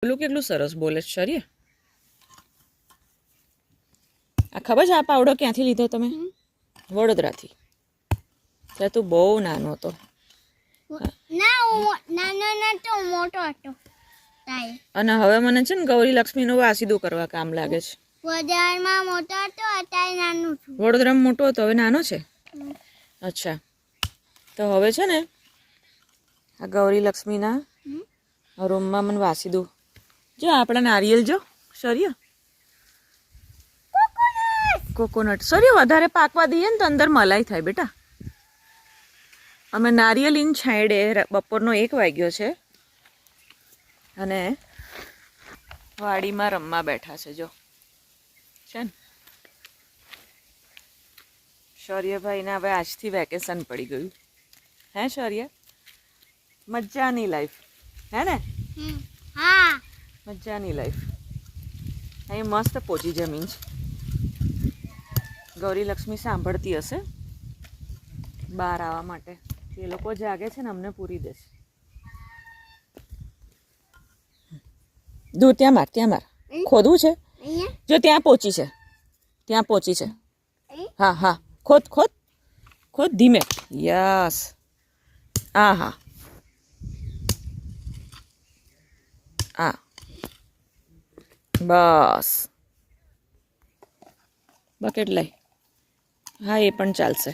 પેલું કેટલું સરસ બોલે છે શરીર. આ ખબર છે આ પાવડો ક્યાંથી લીધો તમે? વડોદરાથી. ત્યાં તું બહુ નાનો હતો. અને હવે મને છે ને ગૌરી લક્ષ્મીનું વાસીદું કરવા કામ લાગે છે. વડોદરામાં મોટો હતો, હવે નાનો છે. અચ્છા, તો હવે છે ને આ ગૌરી લક્ષ્મીના રૂમમાં મને વાસીદું. જો આપણા નારિયેલ જો સરિયો કોકોનટ સરિયો વધારે પાકવા દઈએ ને તો અંદર મલાઈ થાય બેટા. અમે નારિયેલ ઇન છાંયડે બપોરનો 1 વાગ્યો છે અને વાડીમાં રમવા બેઠા છે. જો છે ને શૌર્યભાઈને હવે આજથી વેકેશન પડી ગયું. હે શૌર્ય? મજાની લાઈફ હે ને? મજાની લાઈફ. અહીં મસ્ત પોચી જમીન છે. ગૌરી લક્ષ્મી સાંભળતી હશે બહાર આવવા માટે. એ લોકો જાગે છે ને અમને પૂરી દેશે. દૂર ત્યાં માર ખોદવું છે. જો ત્યાં પહોંચી છે, ત્યાં પહોંચી છે. હા હા, ખોદ ધીમે. યસ. હા બસ બકેટ લઈ. હા એ પણ ચાલશે.